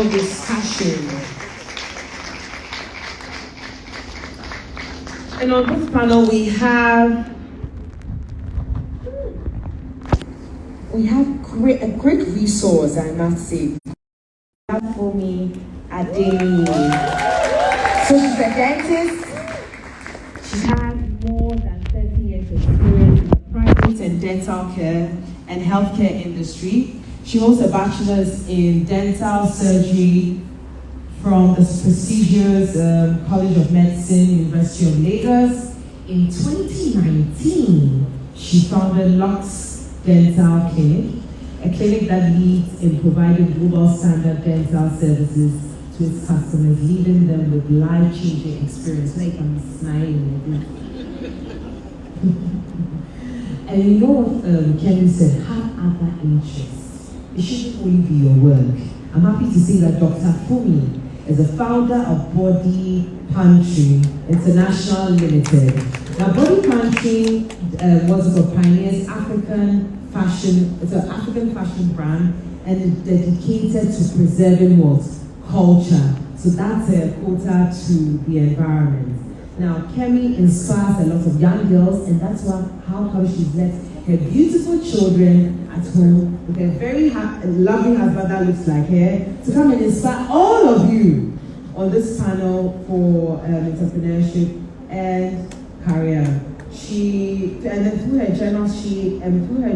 discussion. And on this panel we have a great resource, I must say. For me, Ademi. So she's a dentist. She has more than 30 years experience in the private and dental care and healthcare industry. She holds a bachelor's in dental surgery from the prestigious College of Medicine, University of Lagos. In 2019, she founded Lux Dental Clinic, a clinic that leads in providing global standard dental services to its customers, leaving them with life-changing experience. Like I'm smiling. And you know what Kevin said, have other interests. It shouldn't only be your work. I'm happy to say that Dr. Fumi is the founder of Body Pantry International Limited. Now, Body Pantry was a pioneers African fashion. It's an African fashion brand and dedicated to preserving what? Culture. So that's a quota to the environment. Now, Kemi inspires a lot of young girls, and that's how she's left her beautiful children at home with a very lovely husband that looks like her to come and inspire all of you on this panel for entrepreneurship and career. And through her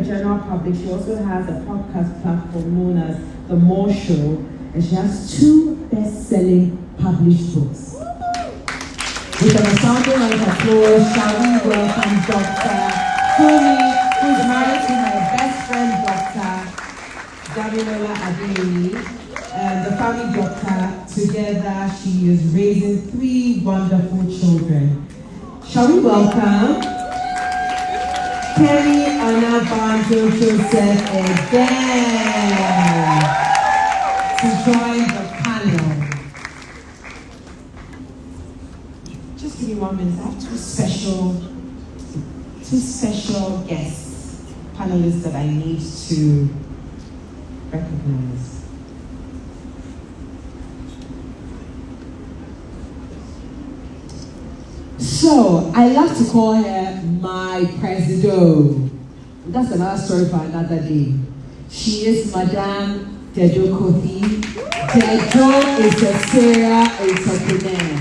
journal public, she also has a podcast platform known as The More Show, and she has 2 best-selling published books. With an astounding round of applause, shall we welcome Dr. Fumi, who is married to her best friend, Dr. Damilola Adeyemi, the family doctor. Together, she is raising 3 wonderful children. Shall we welcome Kemi Anabanjo Joseph again to join the panel. Just give me 1 minute. I have 2 special guests, panelists that I need to recognize. So, I love to call her my Presido. That's another story for another day. She is Madame Dejo Kofi. Dejo is a serial entrepreneur.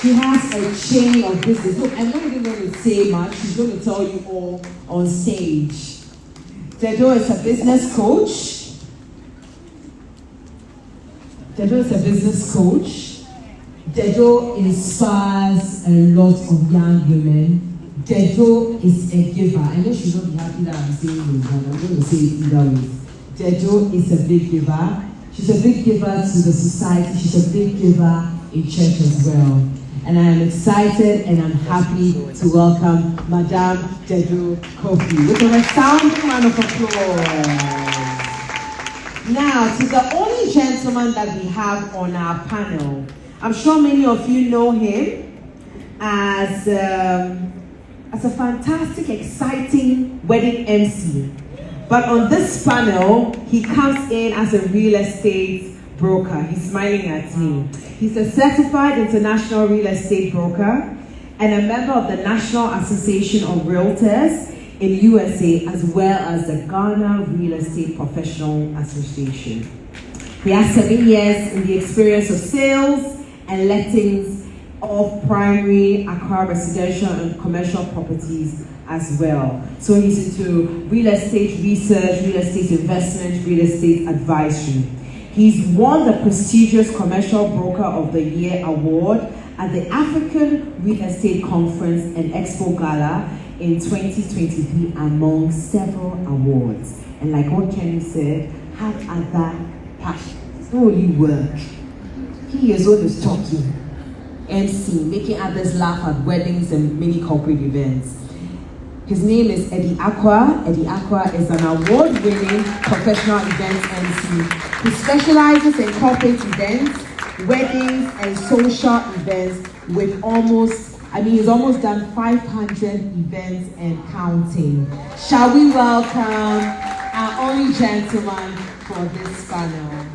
She has a chain of business. Look, I'm not even going to say much. She's going to tell you all on stage. Dejo is a business coach. Dejo inspires a lot of young women. Dejo is a giver. I know she's not be happy that I'm saying this, but I'm going to say it either way. Dejo is a big giver. She's a big giver to the society. She's a big giver in church as well. And I am excited and I'm happy to welcome Madame Dejo Kofi with a resounding round of applause. Now, to the only gentleman that we have on our panel, I'm sure many of you know him as a fantastic, exciting wedding MC. But on this panel, he comes in as a real estate broker. He's smiling at me. He's a certified international real estate broker and a member of the National Association of Realtors in USA, as well as the Ghana Real Estate Professional Association. He has 7 years in the experience of sales and lettings of primary, Accra residential and commercial properties as well. So he's into real estate research, real estate investment, real estate advisory. He's won the prestigious Commercial Broker of the Year award at the African Real Estate Conference and Expo Gala in 2023, among several awards. And like what Kenny said, have other passions. It's not only work. He is always talking, MC, making others laugh at weddings and many corporate events. His name is Eddie Aqua. Eddie Aqua is an award-winning professional events MC. He specializes in corporate events, weddings, and social events with he's almost done 500 events and counting. Shall we welcome our only gentleman for this panel?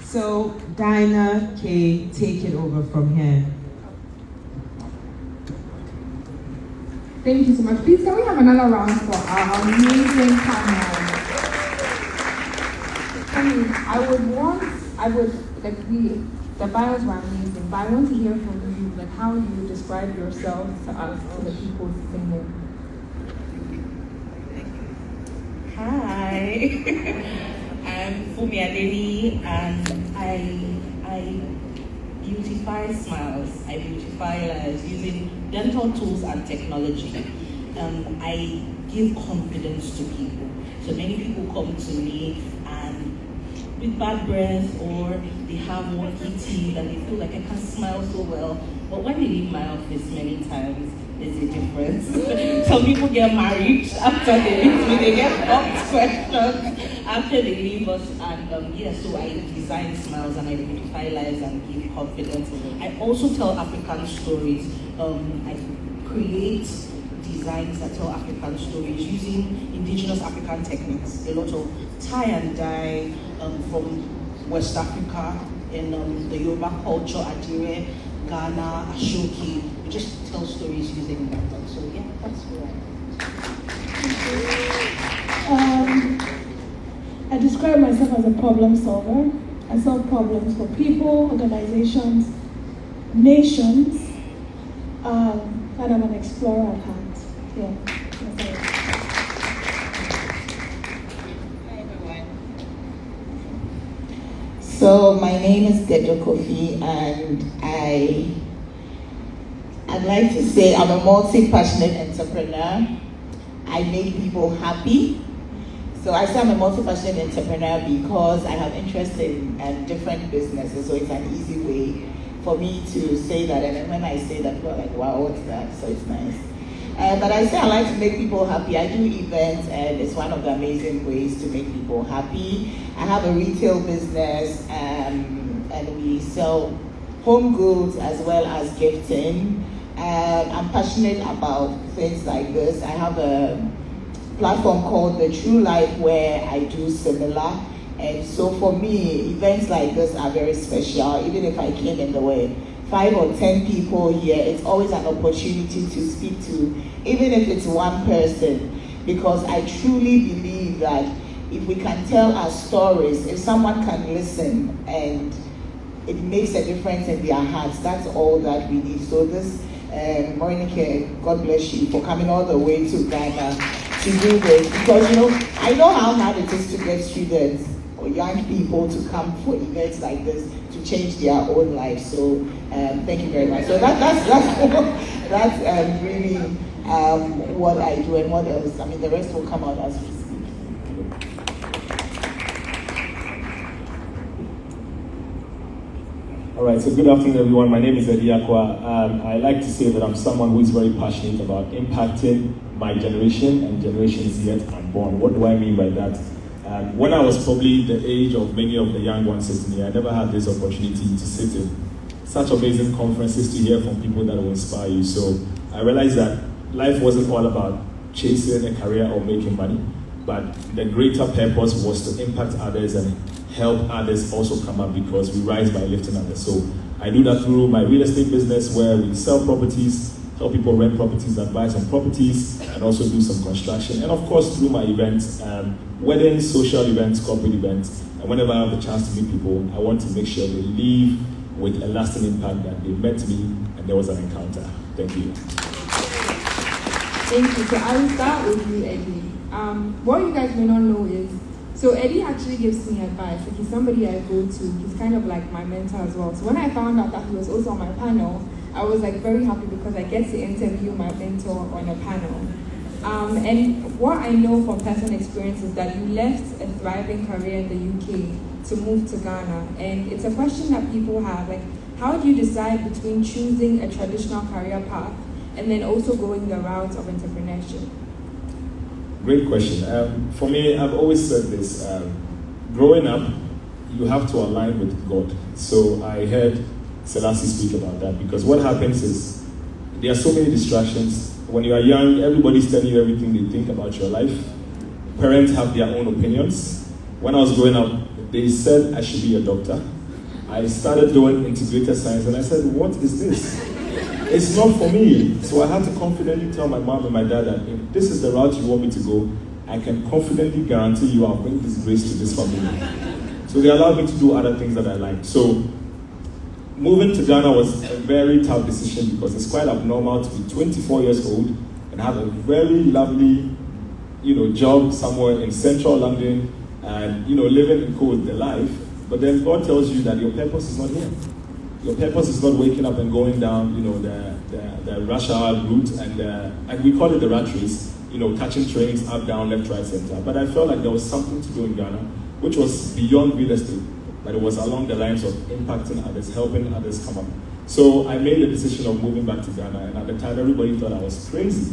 So, Dinah K, take it over from here. Thank you so much. Please, can we have another round for our amazing panel? The bios were amazing, but I want to hear from you, like how you describe yourself to us, to the people singing. Hi, I'm Fumi Adeni, and I beautify smiles. I beautify lives using dental tools and technology. I give confidence to people. So many people come to me and with bad breath, or they have wonky teeth and they feel like I can't smile so well. But when they leave my office many times, there's a difference. Some people get married after they leave me, they get box questions after they leave us. And so I design smiles and I beautify lives and give confidence. I also tell African stories. I create designs that tell African stories using indigenous African techniques. A lot of tie and dye from West Africa in the Yoruba culture, Adire, Ghana, Ashoki. We just tell stories using that. So yeah, that's where I describe myself as a problem solver. I solve problems for people, organizations, nations, and I'm an explorer at heart. Yeah, that's it. Hi everyone. So my name is Dejo Kofi, and I'd like to say I'm a multi-passionate entrepreneur. I make people happy. So I say I'm a multi-passionate entrepreneur because I have interest in different businesses, so it's an easy way for me to say that. And then when I say that, people are like, wow, what's that? So it's nice. But I say I like to make people happy. I do events, and it's one of the amazing ways to make people happy. I have a retail business, and we sell home goods as well as gifting. I'm passionate about things like this. I have a platform called The True Life where I do similar. And so for me, events like this are very special. Even if I came in the way 5 or 10 people here, it's always an opportunity to speak to, even if it's one person, because I truly believe that if we can tell our stories, if someone can listen and it makes a difference in their hearts, that's all that we need. So this, Morinike, God bless you for coming all the way to Ghana to do this, because I know how hard it is to get students or young people to come for events like this to change their own lives. So thank you very much. So that's really what I do. And what else? I mean, the rest will come out as we speak. All right, so good afternoon, everyone. My name is Eddie Akwa. I like to say that I'm someone who is very passionate about impacting my generation and generations yet unborn. What do I mean by that? When I was probably the age of many of the young ones sitting here, I never had this opportunity to sit in such amazing conferences to hear from people that will inspire you. So I realized that life wasn't all about chasing a career or making money, but the greater purpose was to impact others and help others also come up, because we rise by lifting others. So I do that through my real estate business, where we sell properties, help people rent properties, advise on properties, and also do some construction. And of course, through my events, weddings, social events, corporate events. And whenever I have the chance to meet people, I want to make sure they leave with a lasting impact, that they met me and there was an encounter. Thank you. Thank you. So I will start with you, Eddie. What you guys may not know is, so Eddie actually gives me advice. Like, he's somebody I go to. He's kind of like my mentor as well. So when I found out that he was also on my panel, I was like very happy, because I get to interview my mentor on a panel. And what I know from personal experience is that you left a thriving career in the UK to move to Ghana. And it's a question that people have, like, how do you decide between choosing a traditional career path and then also going the route of entrepreneurship? Great question. For me, I've always said this. Growing up, you have to align with God. So I heard Selassie speak about that, because what happens is there are so many distractions. When you are young, everybody's telling you everything they think about your life. Parents have their own opinions. When I was growing up, they said I should be a doctor. I started doing integrated science, and I said, what is this? It's not for me. So I had to confidently tell my mom and my dad that if this is the route you want me to go, I can confidently guarantee you I'll bring disgrace to this family. So they allowed me to do other things that I liked. So moving to Ghana was a very tough decision because it's quite abnormal to be 24 years old and have a very lovely, job somewhere in central London and, living in cool with the life. But then God tells you that your purpose is not here. Your purpose is not waking up and going down, the rush hour route and we call it the rat race, catching trains up, down, left, right, center. But I felt like there was something to do in Ghana, which was beyond real estate, but it was along the lines of impacting others, helping others come up. So I made the decision of moving back to Ghana, and at the time everybody thought I was crazy.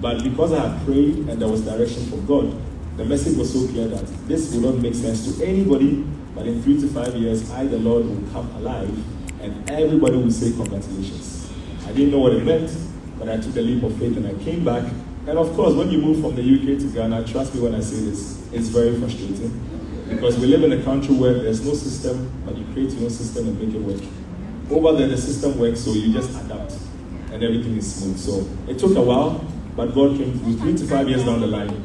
But because I had prayed and there was direction from God, the message was so clear that this will not make sense to anybody, but in 3 to 5 years, I, the Lord, will come alive, and everybody will say congratulations. I didn't know what it meant, but I took the leap of faith and I came back. And of course, when you move from the UK to Ghana, trust me when I say this, it's very frustrating. Because we live in a country where there's no system, but you create your own system and make it work. Over there, the system works, so you just adapt, and everything is smooth. So it took a while, but God came through. 3 to 5 years down the line,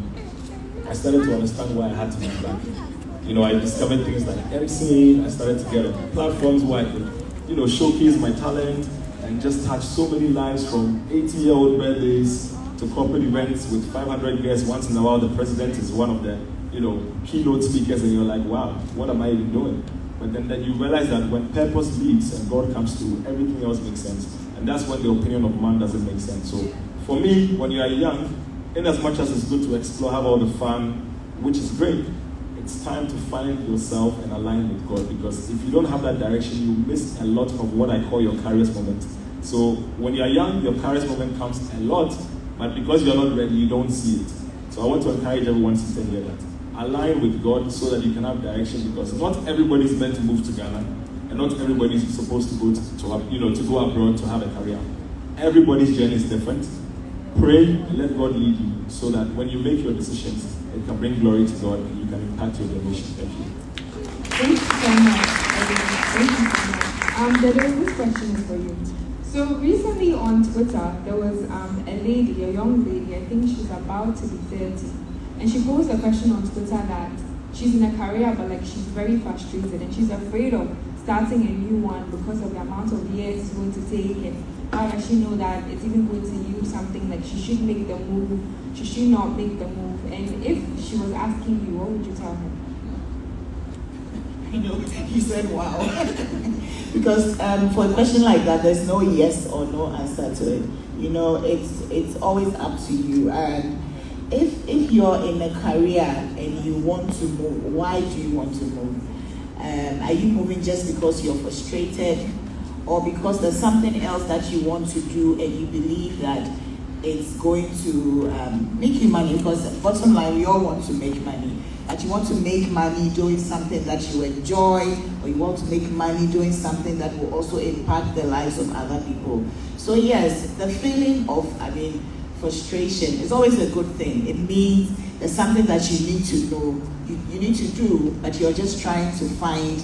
I started to understand why I had to move back. I discovered things like emceeing. I started to get on platforms where I could, showcase my talent and just touch so many lives, from 80-year-old birthdays to corporate events with 500 guests. Once in a while, the president is one of the, keynote speakers, and you're like, wow, what am I even doing? But then you realize that when purpose leads and God comes through, everything else makes sense. And that's when the opinion of man doesn't make sense. So for me, when you are young, in as much as it's good to explore, have all the fun, which is great, it's time to find yourself and align with God, because if you don't have that direction, you miss a lot of what I call your Kairos moment. So when you're young, your Kairos moment comes a lot, but because you're not ready, you don't see it. So I want to encourage everyone to hear that. Align with God so that you can have direction, because not everybody is meant to move to Ghana, and not everybody is supposed to go to go abroad to have a career. Everybody's journey is different. Pray and let God lead you, so that when you make your decisions, it can bring glory to God and you can impact your generation. Thank you. Thank you so much. Thank you so much. This question is for you. So recently on Twitter, there was a young lady, I think she's about to be 30, and she posed a question on Twitter that she's in a career, but she's very frustrated and she's afraid of starting a new one because of the amount of years it's going to take, and how does she know that it's even going to yield something, like she should make the move, she should not make the move? And if she was asking you, what would you tell her? You said wow. Because for a question like that, there's no yes or no answer to it. It's always up to you. And if you're in a career and you want to move, why do you want to move? Are you moving just because you're frustrated, or because there's something else that you want to do and you believe that it's going to make you money? Because bottom line, we all want to make money. But you want to make money doing something that you enjoy, or you want to make money doing something that will also impact the lives of other people. So yes, the feeling of, frustration is always a good thing. It means there's something that you need to know, you need to do, but you're just trying to find,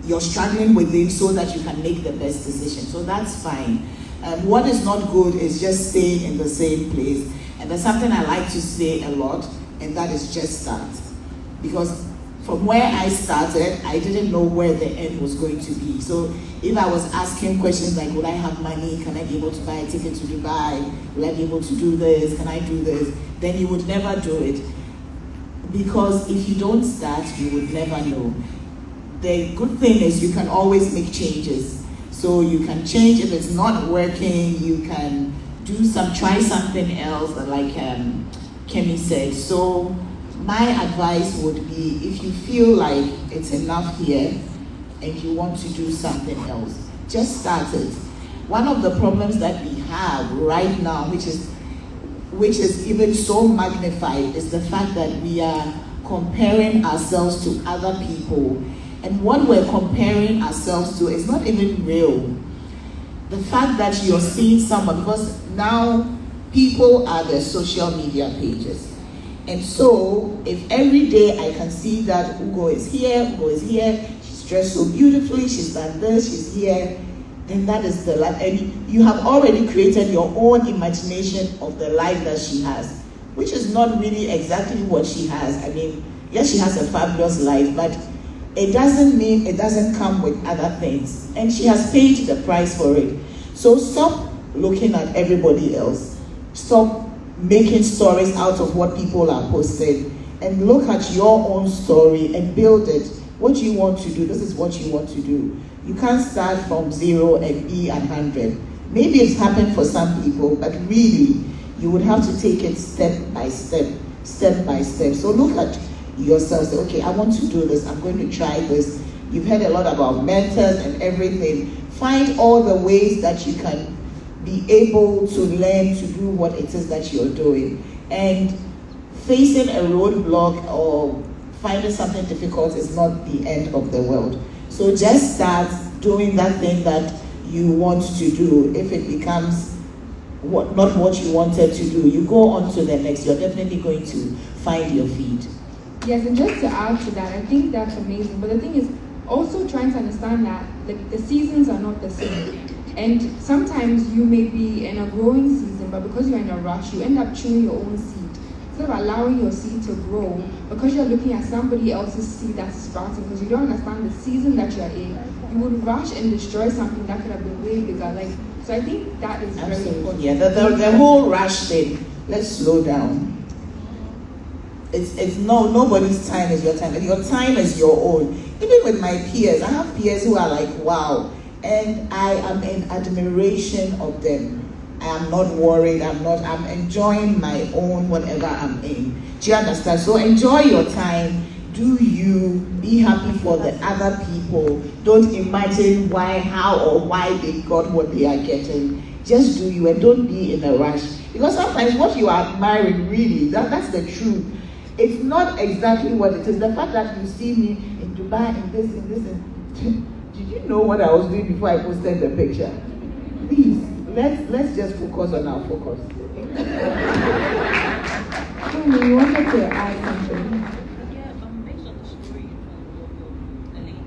you're struggling with it so that you can make the best decision. So that's fine. What is not good is just staying in the same place. And there's something I like to say a lot, and that is just start. Because from where I started, I didn't know where the end was going to be. So if I was asking questions like, would I have money? Can I be able to buy a ticket to Dubai? Will I be able to do this? Can I do this? Then you would never do it. Because if you don't start, you would never know. The good thing is you can always make changes. So you can change if it's not working, you can try something else, like Kemi said. So my advice would be, if you feel like it's enough here and you want to do something else, just start it. One of the problems that we have right now, which is even so magnified, is the fact that we are comparing ourselves to other people. And what we're comparing ourselves to is not even real. The fact that you're seeing someone, because now people are their social media pages. And so, if every day I can see that Ugo is here, dressed so beautifully, she's done this, she's here, then that is the life. And you have already created your own imagination of the life that she has, which is not really exactly what she has. I mean, yes, she has a fabulous life, but it doesn't mean it doesn't come with other things. And she has paid the price for it. So stop looking at everybody else. Stop making stories out of what people are posting, and look at your own story and build it. What you want to do, this is what you want to do. You can't start from 0 and be at 100. Maybe it's happened for some people, but really, you would have to take it step by step, step by step. So look at yourself, say, okay, I want to do this, I'm going to try this. You've heard a lot about mentors and everything. Find all the ways that you can be able to learn to do what it is that you're doing. And facing a roadblock or finding something difficult is not the end of the world. So just start doing that thing that you want to do. If it becomes not what you wanted to do, you go on to the next. You're definitely going to find your feet. Yes, and just to add to that, I think that's amazing. But the thing is, also trying to understand that the seasons are not the same. And sometimes you may be in a growing season, but because you're in a rush, you end up chewing your own seed. Instead of allowing your seed to grow, because you're looking at somebody else's seed that's sprouting, because you don't understand the season that you're in, you would rush and destroy something that could have been way bigger. So I think that is very important. Yeah, the whole rush thing. Let's slow down. It's nobody's time is your time. Your time is your own. Even with my peers, I have peers who are like, wow, and I am in admiration of them. I am not worried. I'm enjoying my own whatever I'm in. Do you understand? So enjoy your time. Do you be happy for the other people? Don't imagine how or why they got what they are getting. Just do you, and don't be in a rush. Because sometimes what you are admiring, really, that's the truth. It's not exactly what it is. The fact that you see me in Dubai, in this, did you know what I was doing before I posted the picture? Please, let's just focus on our focus. You wanted to add something? Based on the story of a lady.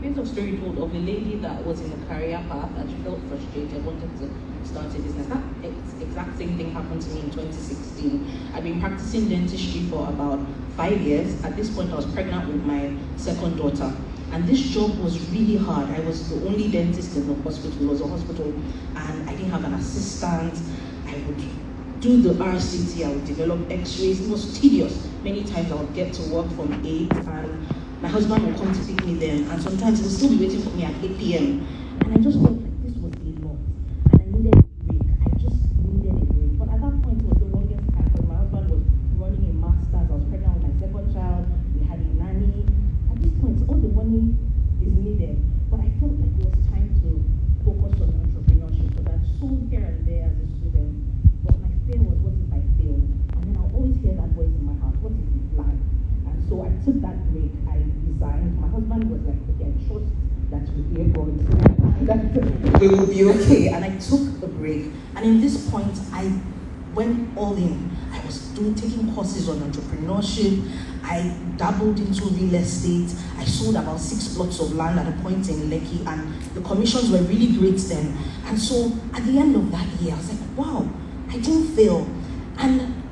Based on the story told of a lady that was in a career path and she felt frustrated, wanted to start a business. That exact same thing happened to me in 2016. I've been practicing dentistry for about 5 years. At this point, I was pregnant with my second daughter. And this job was really hard. I was the only dentist in the hospital. It was a hospital, and I didn't have an assistant. I would do the RCT, I would develop x-rays. It was tedious. Many times I would get to work from 8, and my husband would come to pick me then, and sometimes he would still be waiting for me at 8 p.m. And I just felt like this was a lot. And I needed a break. I just needed a break. But at that point, it was the longest time because my husband was running a master's. I was pregnant with my second child. We had a nanny. At this point, all the money is needed. But I felt like it was time to focus on entrepreneurship. So I sold here and there as a student. But my fear was, what if I fail? And then I'll always hear that voice in my heart, what if you fly? And so I took that break. I resigned. My husband was like, okay, I trust that we're going to, that we will be okay. And I took the break. And in this point, I went all in. I was taking courses on entrepreneurship. I dabbled into real estate. I sold about 6 plots of land at a point in Lekki, and the commissions were really great then. And so at the end of that year, I was like, wow, I didn't fail. And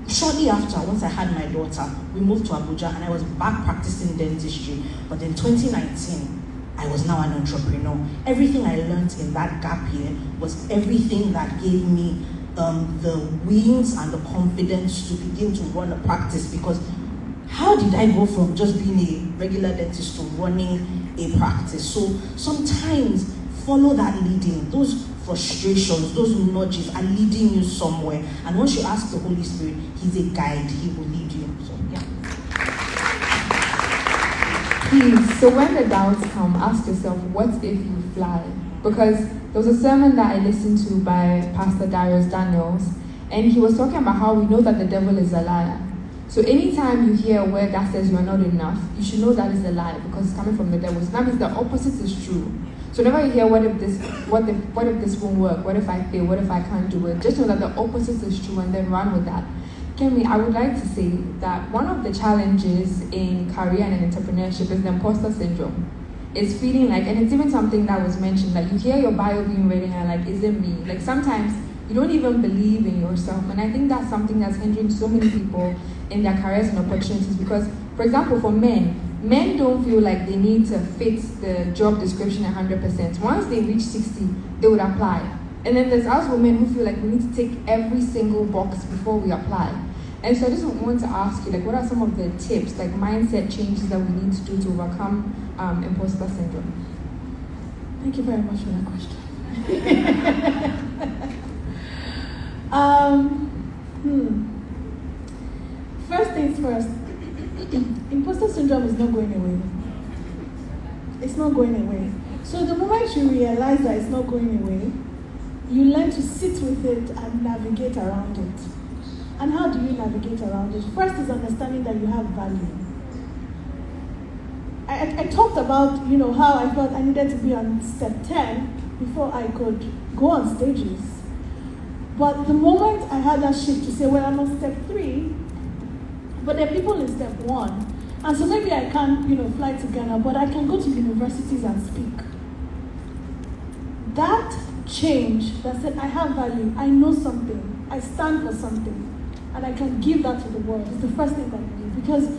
shortly after, once I had my daughter, we moved to Abuja, and I was back practicing dentistry. But in 2019, I was now an entrepreneur. Everything I learned in that gap year was everything that gave me the wings and the confidence to begin to run a practice. Because how did I go from just being a regular dentist to running a practice? So sometimes follow that leading. Those frustrations, those nudges are leading you somewhere. And once you ask the Holy Spirit, He's a guide. He will lead you. So yeah. Please, so when the doubts come, ask yourself, what if you fly? Because there was a sermon that I listened to by Pastor Darius Daniels, and he was talking about how we know that the devil is a liar. So anytime you hear a word that says you are not enough, you should know that is a lie because it's coming from the devil. So that means the opposite is true. So whenever you hear what if this won't work, what if I fail, what if I can't do it, just know that the opposite is true and then run with that. Kemi, I would like to say that one of the challenges in career and entrepreneurship is the imposter syndrome. It's feeling like, and it's even something that was mentioned, like you hear your bio being read and you're like, is it me? Like sometimes you don't even believe in yourself. And I think that's something that's hindering so many people in their careers and opportunities because, for example, for men don't feel like they need to fit the job description 100%. Once they reach 60, they would apply. And then there's us women who feel like we need to tick every single box before we apply. And so I just want to ask you, like, what are some of the tips, like mindset changes that we need to do to overcome imposter syndrome? Thank you very much for that question. First things first, imposter syndrome is not going away. It's not going away. So the moment you realize that it's not going away, you learn to sit with it and navigate around it. And how do you navigate around it? First is understanding that you have value. I talked about, how I felt I needed to be on step 10 before I could go on stages. But the moment I had that shift to say, well, I'm on step 3, but there are people in step 1. And so maybe I can't, fly to Ghana, but I can go to universities and speak. That change that said, I have value, I know something, I stand for something, and I can give that to the world is the first thing that you need. Because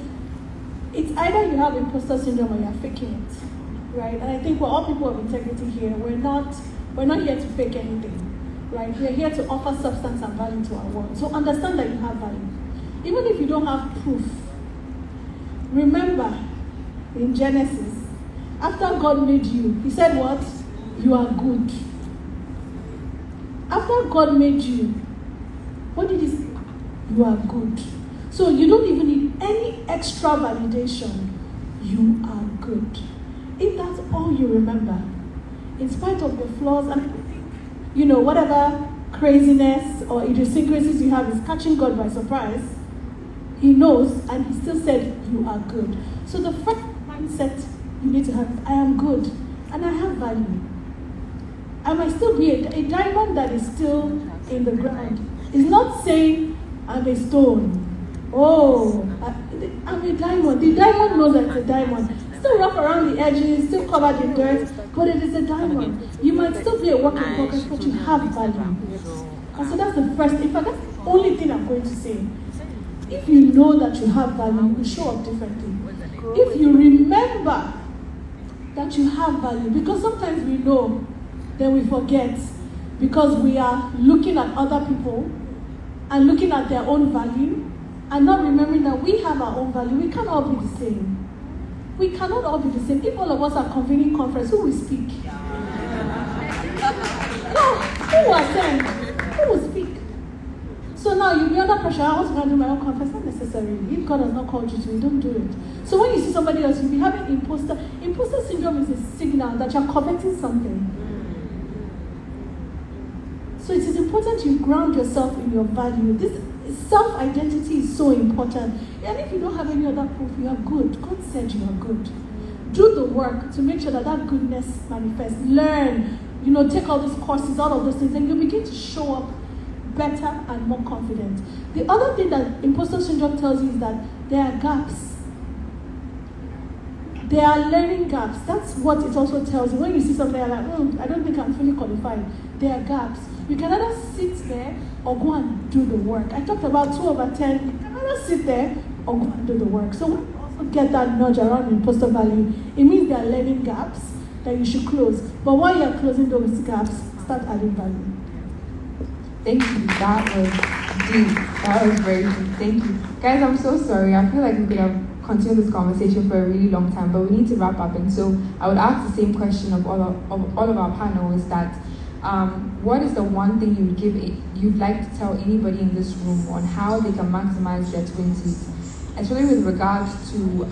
it's either you have imposter syndrome or you're faking it, right? And I think we're all people of integrity here. We're not here to fake anything, right? We're here to offer substance and value to our world. So understand that you have value. Even if you don't have proof, remember in Genesis, after God made you, he said what? You are good. After God made you, what did he say? You are good. So you don't even need any extra validation. You are good. If that's all you remember, in spite of your flaws and whatever craziness or idiosyncrasies you have is catching God by surprise, he knows and he still said you are good. So the first mindset you need to have is I am good and I have value. I might still be a diamond that is still in the ground. It's not saying I'm a stone. Oh, I'm a diamond. The diamond knows that it's a diamond. Still rough around the edges, still covered in dirt, but it is a diamond. You might still be a work in progress, but you have value. And so that's the first, in fact, that's the only thing I'm going to say. If you know that you have value, you will show up differently. If you remember that you have value, because sometimes we know, then we forget, because we are looking at other people and looking at their own value and not remembering that we have our own value. We can't all be the same. We cannot all be the same. If all of us are convening conference, who will speak? No, who will attend? Who will speak? So now you'll be under pressure. I want to do my own conference. Not necessarily. If God has not called you to it, don't do it. So when you see somebody else, you'll be having imposter syndrome is a signal that you're coveting something. So it is important you ground yourself in your value. This self-identity is so important. And if you don't have any other proof, you are good. God said you are good. Do the work to make sure that that goodness manifests. Learn, take all these courses, all of those things, and you begin to show up better and more confident. The other thing that imposter syndrome tells you is that there are gaps. There are learning gaps. That's what it also tells you. When you see something like, I don't think I'm fully qualified. There are gaps. You can either sit there or go and do the work. I talked about 2/10. You can either sit there or go and do the work. So when you also get that nudge around imposter value, it means there are learning gaps that you should close. But while you're closing those gaps, start adding value. Thank you. That was deep. That was very deep. Thank you. Guys, I'm so sorry. I feel like we could have continued this conversation for a really long time, but we need to wrap up. And so I would ask the same question of all of our panel is that what is the one thing you'd like to tell anybody in this room on how they can maximize their 20s, especially with regards to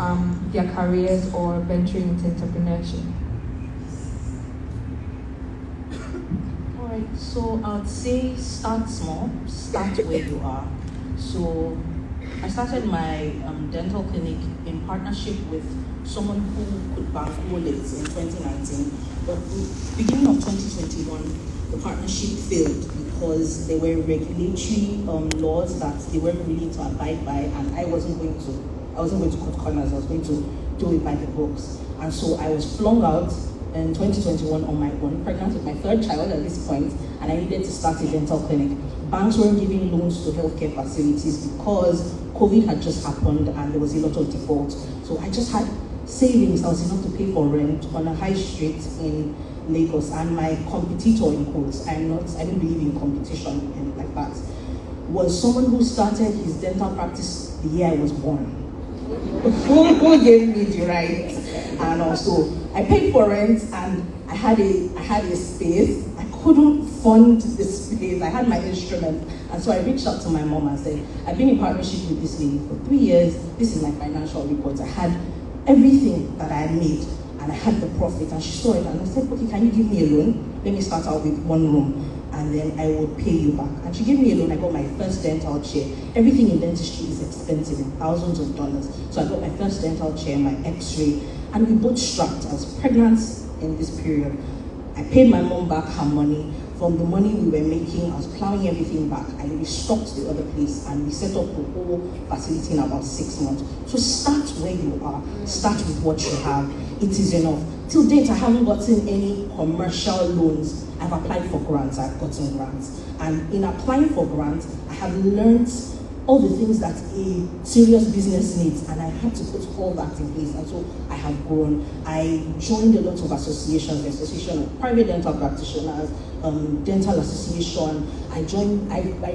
their careers or venturing into entrepreneurship? Alright, so I would say start small, start where you are. So I started my dental clinic in partnership with someone who could bank wallets in 2019, but beginning of 2021, the partnership failed because there were regulatory laws that they weren't willing to abide by, and I wasn't going to cut corners. I was going to do it by the books. And so I was flung out in 2021 on my own, pregnant with my third child at this point, and I needed to start a dental clinic. Banks weren't giving loans to healthcare facilities because COVID had just happened and there was a lot of default. So I just had savings that was enough to pay for rent on a high street in Lagos. And my competitor, in quotes, I don't believe in competition and like that, was someone who started his dental practice the year I was born. Who gave me the right? And also I paid for rent, and I had a space. I couldn't fund the space. I had my instrument, and so I reached out to my mom and said, I've been in partnership with this lady for 3 years. This is my financial report. I had everything that I had made, and I had the profit, and she saw it, and I said, okay, can you give me a loan? Let me start out with 1 room, and then I will pay you back. And she gave me a loan. I got my first dental chair. Everything in dentistry is expensive, in thousands of dollars. So I got my first dental chair, my x-ray, and we bootstrapped. I was pregnant in this period. I paid my mom back her money. From the money we were making, I was plowing everything back. I restocked the other place, and we set up the whole facility in about 6 months. So start where you are. Start with what you have. It is enough. Till date, I haven't gotten any commercial loans. I've applied for grants. I've gotten grants. And in applying for grants, I have learned all the things that a serious business needs, and I had to put all that in place. And so I have grown. I joined a lot of associations, the Association of Private Dental Practitioners, Dental Association. I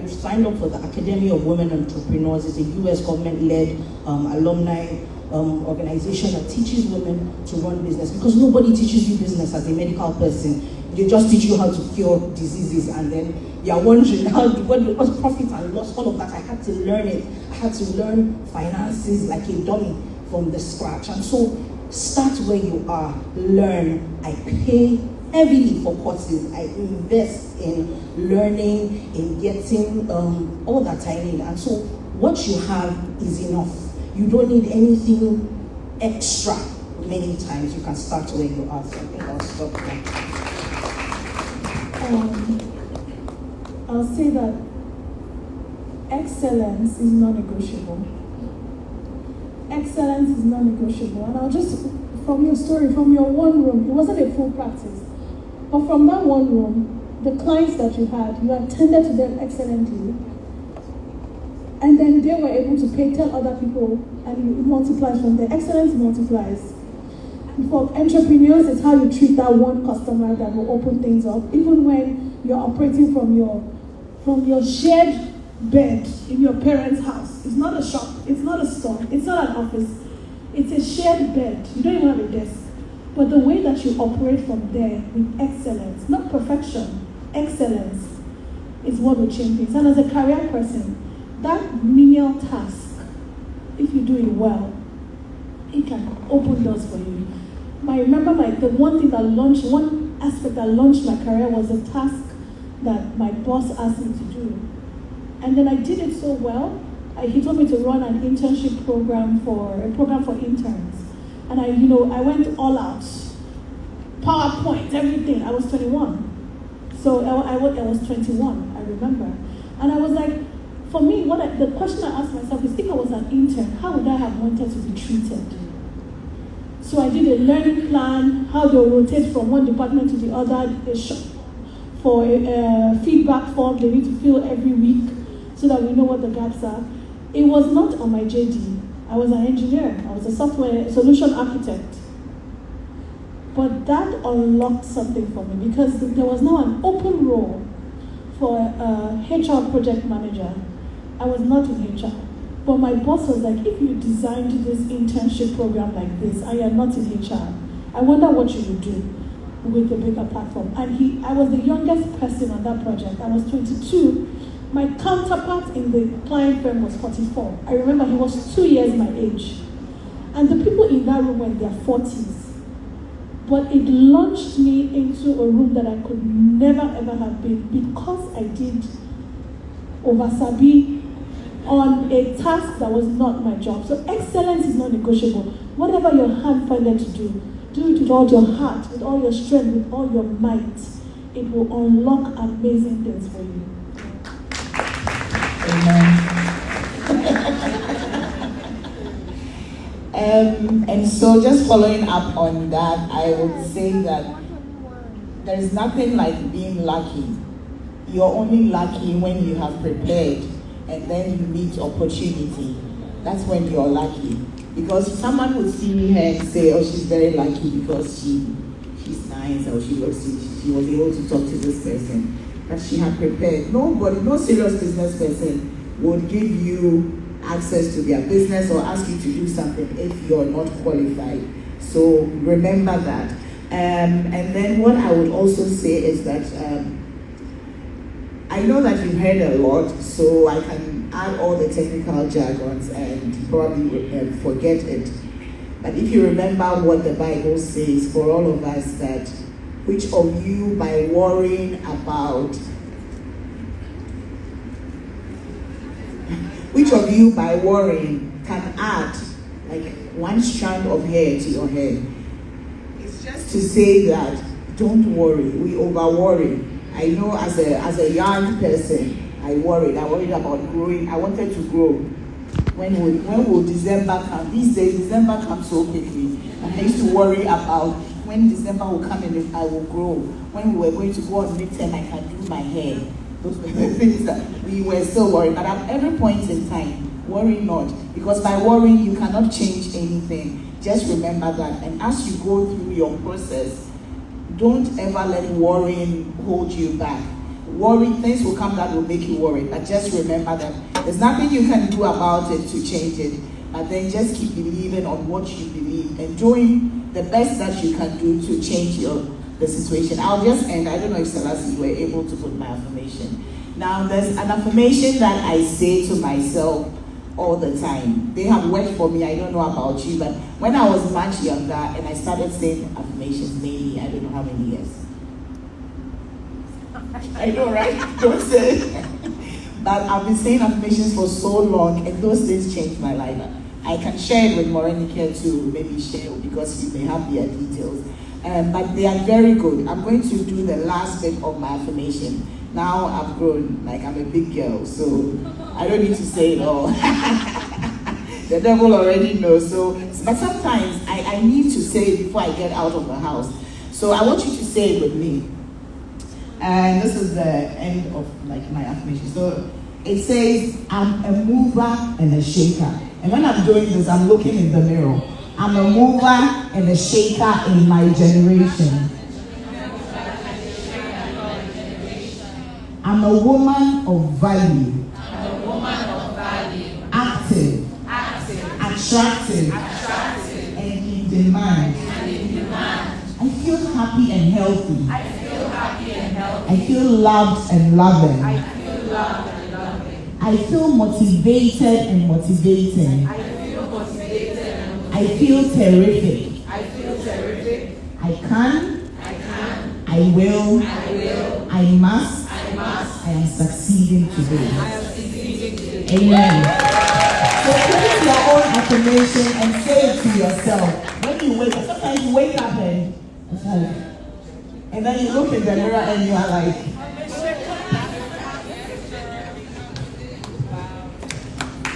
signed up for the Academy of Women Entrepreneurs. It's a US government-led alumni organization that teaches women to run business, because nobody teaches you business as a medical person. They just teach you how to cure diseases, and then you're wondering what's profit and loss, all of that. I had to learn it. I had to learn finances like a dummy from the scratch. And so start where you are, learn. I pay heavily for courses. I invest in learning, in getting all that I need. And so what you have is enough. You don't need anything extra many times. You can start where you are. So I think I'll stop there. I'll say that excellence is non-negotiable. Excellence is non-negotiable. And I'll just, from your story, from your 1 room, it wasn't a full practice, but from that 1 room, the clients that you attended to them excellently, and then they were able to tell other people, and it multiplies from there. Excellence multiplies. And for entrepreneurs, it's how you treat that one customer that will open things up, even when you're operating from your shared bed in your parents' house. It's not a shop, it's not a store, it's not an office. It's a shared bed. You don't even have a desk. But the way that you operate from there with excellence, not perfection, excellence, is what will change things. And as a career person, that menial task, if you do it well, it can open doors for you. I remember the one aspect that launched my career was a task that my boss asked me to do. And then I did it so well. He told me to run an internship program for interns. And I went all out. PowerPoint, everything. I was 21. So I was 21, I remember. And I was like, for me, the question I asked myself is, if I was an intern, how would I have wanted to be treated? So I did a learning plan, how they rotate from one department to the other, for a feedback form they need to fill every week so that we know what the gaps are. It was not on my JD. I was an engineer. I was a software solution architect. But that unlocked something for me, because there was now an open role for a HR project manager. I was not in HR. But my boss was like, if you designed this internship program like this and you're not in HR, I wonder what you would do with the bigger platform. And I was the youngest person on that project. I was 22. My counterpart in the client firm was 44. I remember he was 2 years my age. And the people in that room were in their 40s. But it launched me into a room that I could never ever have been, because I did oversabi on a task that was not my job. So excellence is not negotiable. Whatever your hand findeth to do, do it with all your heart, with all your strength, with all your might. it will unlock amazing things for you. And so just following up on that, I would say that there is nothing like being lucky. You're only lucky when you have prepared and then you meet opportunity. That's when you're lucky. Because someone would see her and say, oh, she's very lucky because she's nice, or she was able to talk to this person. But she had prepared. Nobody, no serious business person would give you access to their business or ask you to do something if you're not qualified. So remember that. And then what I would also say is that I know that you've heard a lot, so I can add all the technical jargons and probably forget it. But if you remember what the Bible says for all of us, that which of you by worrying about which of you by worrying can add like one strand of hair to your hair? It's just to say that don't worry. We over worry. I know as a young person, I worried about growing. I wanted to grow. When will December come? These days, December comes so quickly. And I used to worry about when December will come and I will grow. When we were going to go on midterm, I can do my hair. Those were the things that we were still worried. But at every point in time, worry not. Because by worrying, you cannot change anything. Just remember that. And as you go through your process, don't ever let worrying hold you back. Worry, things will come that will make you worry. But just remember that there's nothing you can do about it to change it. But then just keep believing on what you believe and doing the best that you can do to change the situation. I'll just end. I don't know if Selassie were able to put my affirmation. Now, there's an affirmation that I say to myself all the time. They have worked for me. I don't know about you, but when I was much younger and I started saying affirmations maybe, I don't know how many years. I know, right? Don't say it. But I've been saying affirmations for so long, and those things changed my life. I can share it with Renny to maybe share, because you may have their details. But they are very good. I'm going to do the last bit of my affirmation. Now I've grown, like I'm a big girl, so I don't need to say it all. The devil already knows. But sometimes I need to say it before I get out of the house. So I want you to say it with me. And this is the end of like my affirmation. So it says, I'm a mover and a shaker. And when I'm doing this, I'm looking in the mirror. I'm a mover and a shaker in my generation. I'm a woman of value. Active. Attractive. And in demand. I feel happy and healthy. I feel loved and loving. I feel motivated and motivating. I feel terrific. I can. I will. I must. I am succeeding today. Amen. So create your own affirmation and say it to yourself. When you wake up, sometimes you wake up and it's like, and then you look in the mirror and you are like,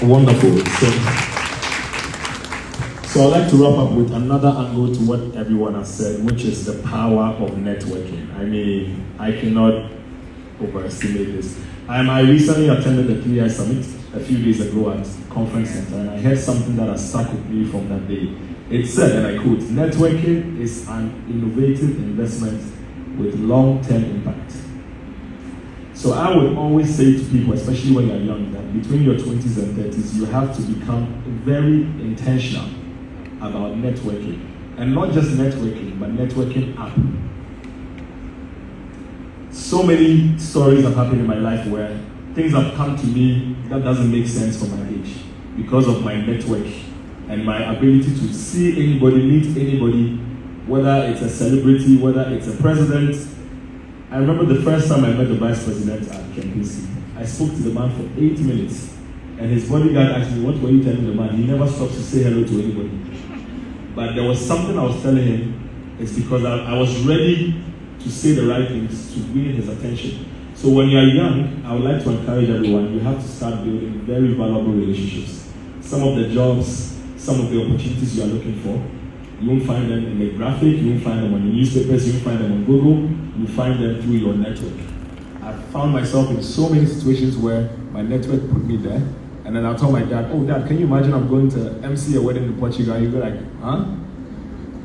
wonderful. So I'd like to wrap up with another angle to what everyone has said, which is the power of networking. I mean, I cannot overestimate this. I recently attended the 3i Summit a few days ago at Conference Center, and I heard something that has stuck with me from that day. It said, and I quote, networking is an innovative investment with long-term impact. So I would always say to people, especially when you're young, that between your 20s and 30s, you have to become very intentional about networking. And not just networking, but networking up. So many stories have happened in my life where things have come to me that doesn't make sense for my age because of my network and my ability to see anybody, meet anybody, whether it's a celebrity, whether it's a president. I remember the first time I met the vice president at KMPC. I spoke to the man for 8 minutes, and his bodyguard asked me, what were you telling the man? He never stopped to say hello to anybody. But there was something I was telling him. It's because I was ready to say the right things, to win his attention. So when you are young, I would like to encourage everyone, you have to start building very valuable relationships. Some of the jobs, some of the opportunities you are looking for, you won't find them in the graphic, you won't find them on the newspapers, you won't find them on Google, you find them through your network. I've found myself in so many situations where my network put me there, and then I'll tell my dad, oh dad, can you imagine I'm going to MC a wedding in Portugal? You'll be like, huh?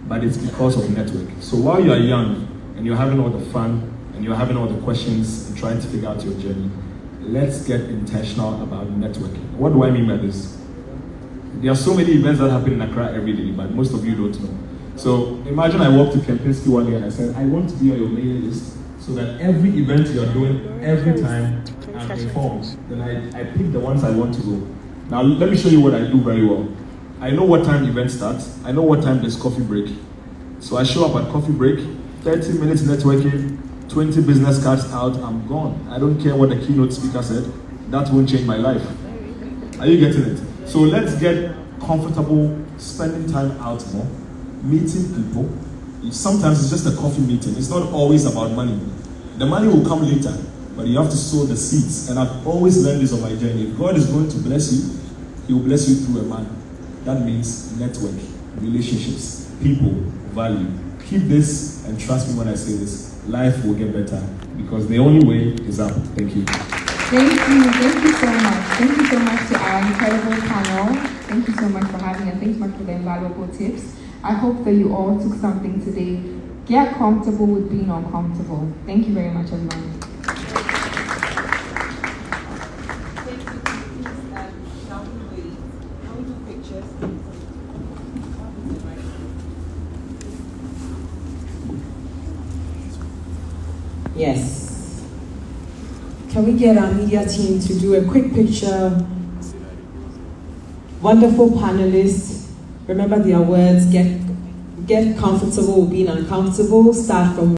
But it's because of network. So while you are young, and you're having all the fun, and you're having all the questions, and trying to figure out your journey, let's get intentional about networking. What do I mean by this? There are so many events that happen in Accra every day, but most of you don't know. So imagine I walked to Kempinski one day and I said, I want to be on your mailing list so that every event you're doing, every time, I'm informed. Then I pick the ones I want to go. Now let me show you what I do very well. I know what time event starts. I know what time there's coffee break. So I show up at coffee break, 30 minutes networking, 20 business cards out, I'm gone. I don't care what the keynote speaker said. That won't change my life. Are you getting it? So let's get comfortable spending time out more, meeting people. Sometimes it's just a coffee meeting. It's not always about money. The money will come later, but you have to sow the seeds. And I've always learned this on my journey. If God is going to bless you, He will bless you through a man. That means network, relationships, people, value. Keep this and trust me when I say this. Life will get better because the only way is up. Thank you. Thank you so much. Thank you so much to our incredible panel. Thank you so much for having us. Thanks so much for the invaluable tips. I hope that you all took something today. Get comfortable with being uncomfortable. Thank you very much, everyone. Yes. Can we get our media team to do a quick picture? Wonderful panelists. Remember their words. Get comfortable with being uncomfortable. Start from